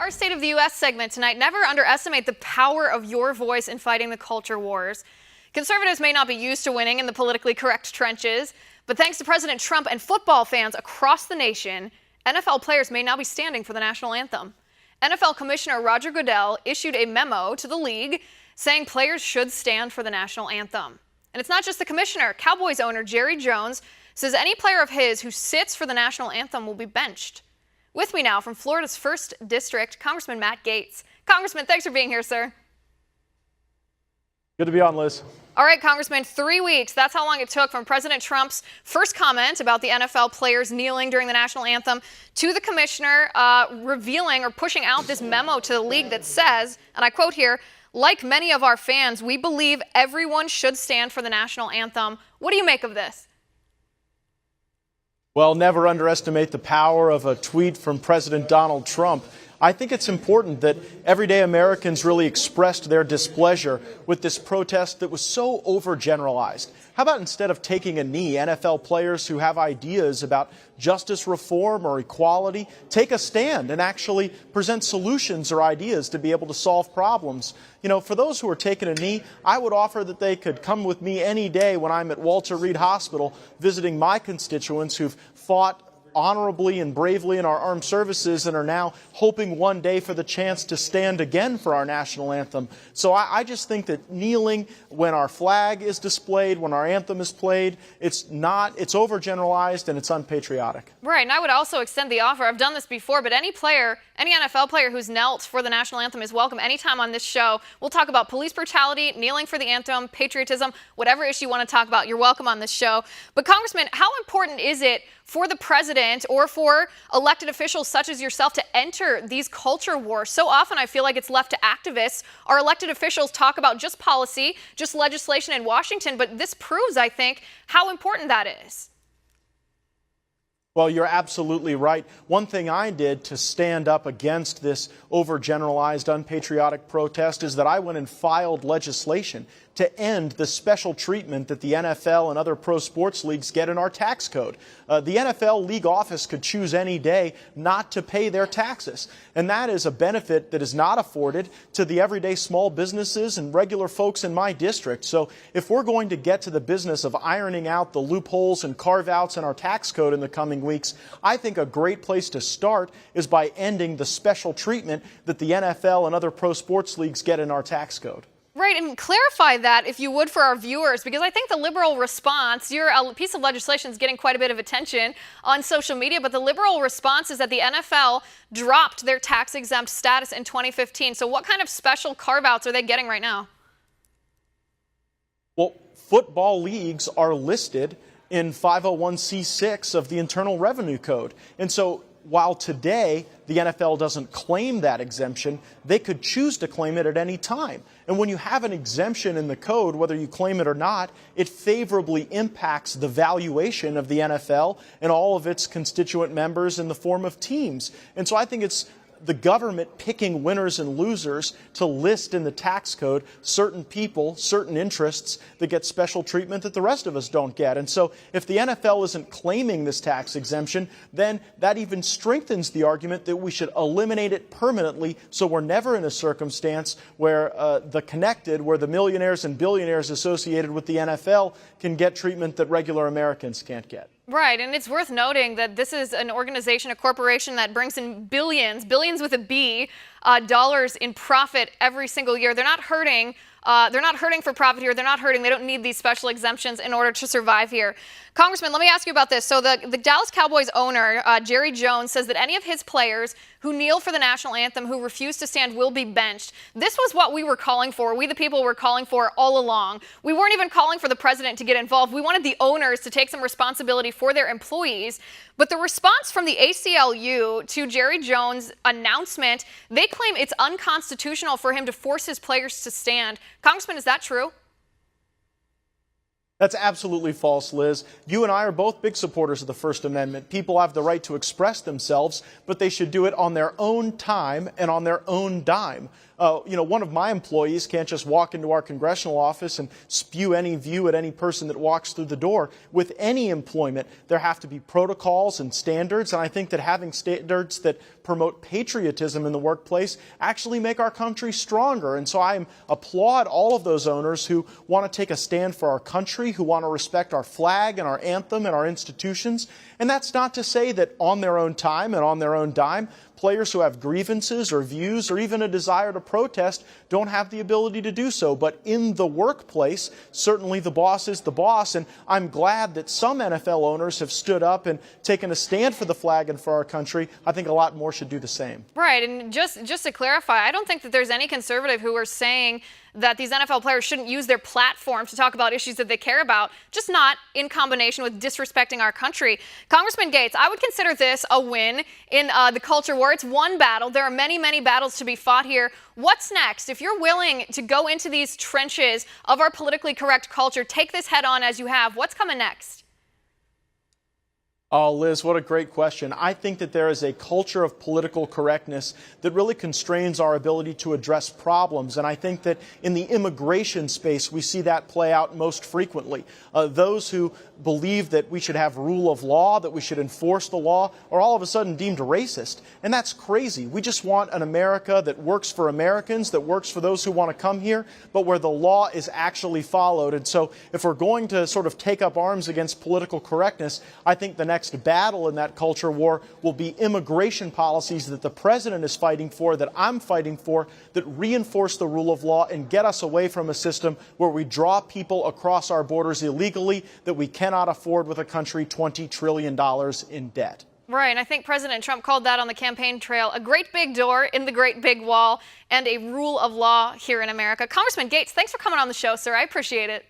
Our State of the U.S. segment tonight. Never underestimate the power of your voice in fighting the culture wars. Conservatives may not be used to winning in the politically correct trenches, but thanks to President Trump and football fans across the nation, NFL players may now be standing for the national anthem. NFL Commissioner Roger Goodell issued a memo to the league saying players should stand for the national anthem. And it's not just the commissioner. Cowboys owner Jerry Jones says any player of his who sits for the national anthem will be benched. With me now from Florida's 1st District, Congressman Matt Gaetz. Congressman, thanks for being here, sir. Good to be on, Liz. All right, Congressman, 3 weeks. That's how long it took from President Trump's first comment about the NFL players kneeling during the national anthem to the commissioner revealing or pushing out this memo to the league that says, and I quote here, "Like many of our fans, we believe everyone should stand for the national anthem." What do you make of this? Well, never underestimate the power of a tweet from President Donald Trump. I think it's important that everyday Americans really expressed their displeasure with this protest that was so overgeneralized. How about instead of taking a knee, NFL players who have ideas about justice reform or equality take a stand and actually present solutions or ideas to be able to solve problems? You know, for those who are taking a knee, I would offer that they could come with me any day when I'm at Walter Reed Hospital visiting my constituents who've fought honorably and bravely in our armed services and are now hoping one day for the chance to stand again for our national anthem. So I just think that kneeling when our flag is displayed, when our anthem is played, it's overgeneralized and it's unpatriotic. Right, and I would also extend the offer. I've done this before, but any player, any NFL player who's knelt for the national anthem is welcome anytime on this show. We'll talk about police brutality, kneeling for the anthem, patriotism, whatever issue you want to talk about, you're welcome on this show. But Congressman, how important is it for the president or for elected officials such as yourself to enter these culture wars? So often I feel like it's left to activists. Our elected officials talk about just policy, just legislation in Washington, but this proves, I think, how important that is. Well, you're absolutely right. One thing I did to stand up against this overgeneralized, unpatriotic protest is that I went and filed legislation to end the special treatment that the NFL and other pro sports leagues get in our tax code. The NFL league office could choose any day not to pay their taxes. And that is a benefit that is not afforded to the everyday small businesses and regular folks in my district. So if we're going to get to the business of ironing out the loopholes and carve-outs in our tax code in the coming weeks, I think a great place to start is by ending the special treatment that the NFL and other pro sports leagues get in our tax code. Right, and clarify that, if you would, for our viewers, because I think the liberal response, your piece of legislation is getting quite a bit of attention on social media, but the liberal response is that the NFL dropped their tax-exempt status in 2015. So what kind of special carve-outs are they getting right now? Well, football leagues are listed in 501c6 of the Internal Revenue Code. And so while today the NFL doesn't claim that exemption, they could choose to claim it at any time. And when you have an exemption in the code, whether you claim it or not, it favorably impacts the valuation of the NFL and all of its constituent members in the form of teams. And so I think it's the government picking winners and losers to list in the tax code certain people, certain interests that get special treatment that the rest of us don't get. And so if the NFL isn't claiming this tax exemption, then that even strengthens the argument that we should eliminate it permanently so we're never in a circumstance where the connected, where the millionaires and billionaires associated with the NFL can get treatment that regular Americans can't get. Right, and it's worth noting that this is an organization, a corporation that brings in billions with a B, dollars in profit every single year. They're not hurting for profit here. They're not hurting. They don't need these special exemptions in order to survive here. Congressman, let me ask you about this. So the Dallas Cowboys owner, Jerry Jones, says that any of his players who kneel for the national anthem, who refuse to stand, will be benched. This was what we were calling for. We, the people, were calling for all along. We weren't even calling for the president to get involved. We wanted the owners to take some responsibility for their employees. But the response from the ACLU to Jerry Jones' announcement, they claim it's unconstitutional for him to force his players to stand. Congressman, is that true? That's absolutely false, Liz. You and I are both big supporters of the First Amendment. People have the right to express themselves, but they should do it on their own time and on their own dime. One of my employees can't just walk into our congressional office and spew any view at any person that walks through the door. With any employment, there have to be protocols and standards, and I think that having standards that promote patriotism in the workplace actually make our country stronger. And so I applaud all of those owners who want to take a stand for our country, who want to respect our flag and our anthem and our institutions. And that's not to say that on their own time and on their own dime, players who have grievances or views or even a desire to protest don't have the ability to do so. But in the workplace, certainly the boss is the boss. And I'm glad that some NFL owners have stood up and taken a stand for the flag and for our country. I think a lot more should do the same. Right. And just to clarify, I don't think that there's any conservative who are saying that these NFL players shouldn't use their platform to talk about issues that they care about, just not in combination with disrespecting our country. Congressman Gaetz, I would consider this a win in the culture war. It's one battle. There are many, many battles to be fought here. What's next? If you're willing to go into these trenches of our politically correct culture, take this head on as you have, what's coming next? Oh, Liz, what a great question. I think that there is a culture of political correctness that really constrains our ability to address problems. And I think that in the immigration space, we see that play out most frequently. Those who believe that we should have rule of law, that we should enforce the law, are all of a sudden deemed racist. And that's crazy. We just want an America that works for Americans, that works for those who want to come here, but where the law is actually followed. And so if we're going to sort of take up arms against political correctness, I think the next battle in that culture war will be immigration policies that the president is fighting for, that I'm fighting for, that reinforce the rule of law and get us away from a system where we draw people across our borders illegally that we cannot afford with a country $20 trillion in debt. Right, and I think President Trump called that on the campaign trail a great big door in the great big wall and a rule of law here in America. Congressman Gaetz, thanks for coming on the show, sir. I appreciate it.